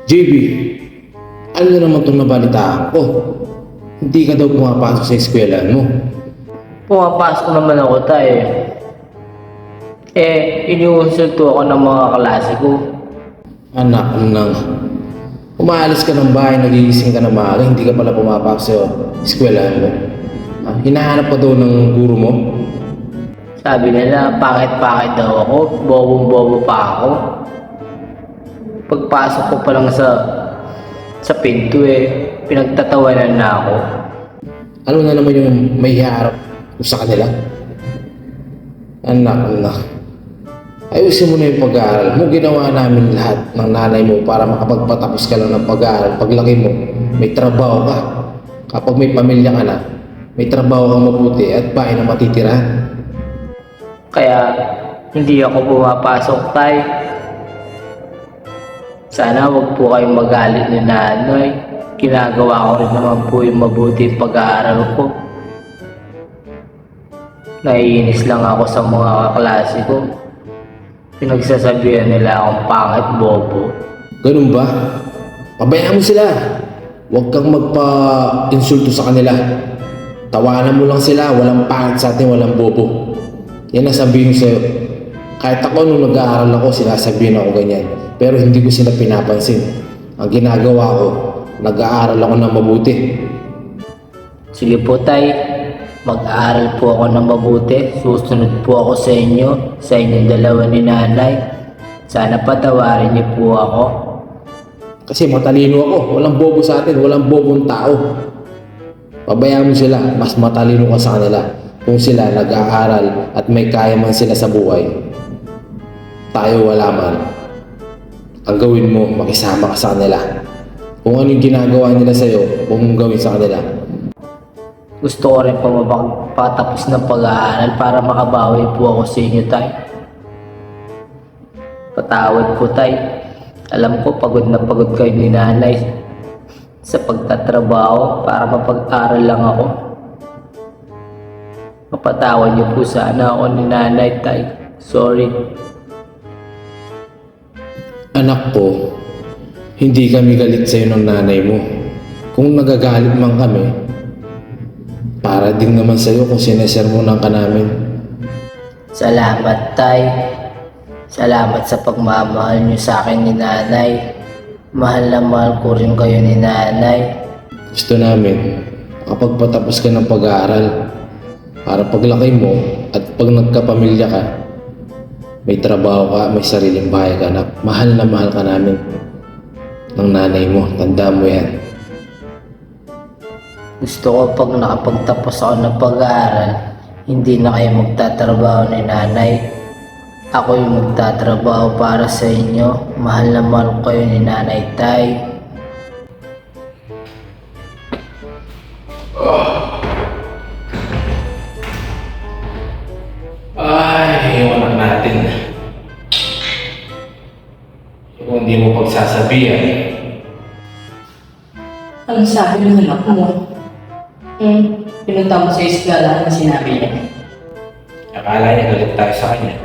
JB, ano na naman itong nabalitaan ko? Hindi ka daw pumapasok sa eskwelahan mo. Pumapasok naman ako tayo. Iniusulto ako ng mga klase ko. Anak nang, umaalis ka ng bahay, nagigising ka na maaga, hindi ka pala pumapasok sa eskwelahan mo. Hinahanap pa daw ng guro mo? Sabi nila, pakit-pakit daw ako, bobong-bobo pa ako. Pagpasok ko pa lang sa pinto pinagtatawanan na ako. Ano na naman yung may hiharap ko sa kanila? Anak. Ayusin mo na yung pag-aaral mo. Ginawa namin lahat ng nanay mo para makapagpatapos ka lang ng pag-aaral. Paglaki mo, may trabaho ka. Kapag may pamilya ka na, may trabaho kang mabuti at bahay na matitirahan. Kaya hindi ako pumapasok tayo. Sana wag po kayong magalit ni nanay. Ginagawa ko rin naman po yung mabuti yung pag-aaral ko. Naiinis lang ako sa mga kaklase ko. Pinagsasabihan nila akong pangit bobo. Ganun ba? Pabayaan mo sila. Huwag kang magpa-insulto sa kanila. Tawanan mo lang sila. Walang pangit sa atin, walang bobo. Yan ang sabihin ko sa'yo. Kahit ako nung nag-aaral ako, sinasabihin ako ganyan. Pero hindi ko sila pinapansin. Ang ginagawa ko, nag-aaral ako ng mabuti. Sige po tay, mag-aaral po ako ng mabuti. Susunod po ako sa inyong dalawa ni nanay. Sana patawarin niyo po ako. Kasi matalino ako. Walang bobo sa atin. Walang bobong tao. Pabayaan mo sila. Mas matalino ka sa kanila. Kung sila nag-aaral at may kaya man sila sa buhay. Tayo wala man. Ang gawin mo, makisama ka sa kanila. Kung ano yung ginagawa nila sa'yo, huwag mong gawin sa kanila. Gusto ko rin po mapagpatapos ng pag-aaral para makabawi po ako sa inyo tay. Patawad po tay. Alam ko pagod na pagod kayo ni nanay sa pagtatrabaho para mapag-aral lang ako. Mapatawad niyo po sana ako ni nanay tay. Sorry. Anak ko, hindi kami galit sa'yo ng nanay mo. Kung nagagalit man kami, para din naman sa'yo kung sinesermonan ka namin. Salamat tay. Salamat sa pagmamahal niyo sa akin ni nanay. Mahal na mahal ko rin kayo ni nanay. Gusto namin, kapag patapos ka ng pag-aaral, para paglaki mo at pag nagkapamilya ka, may trabaho ka, may sariling bahay ka na mahal na mahal ka namin ng nanay mo. Tandaan mo yan. Gusto ko pag nakapagtapos ako ng pag-aaral, hindi na kayo magtatrabaho ni nanay. Ako yung magtatrabaho para sa inyo. Mahal na mahal ko kayo ni nanay tay. Ay, iwanan natin. Kung hindi mo pagsasabihan. Ano sabi ng anak mo? Pinunta mo sa eskwela na sinabi niya. Akala niya galit tayo sa kanya.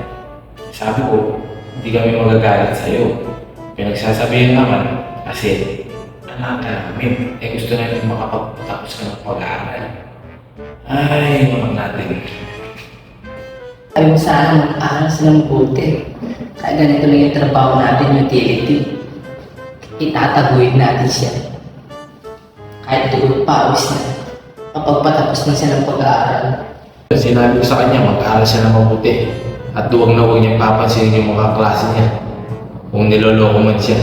Sabi ko, hindi kami magagalit sa'yo. Pinagsasabihan naman kasi anak namin. Gusto natin makapagpatapos ka ng pag-aaral. Ay, iwanan natin. Sabi mo sana mag-aaral sila mabuti. Kaya ganito lang yung trabaho natin, utility. Itataguin natin siya. Kahit tugod pawis na. Kapag patapos na siya ng pag-aaral. Sinabi ko sa kanya, mag-aaral siya ng mabuti. At huwag na huwag niyang papansinin yung mga klase niya. Kung niloloko man siya.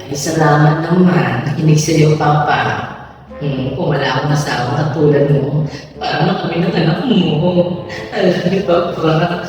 Ay, salamat naman. Nakinig sa iyo, Papa. Kung wala akong asawa katulad mo, paano kami ng anak mo? Alam niyo, Papa.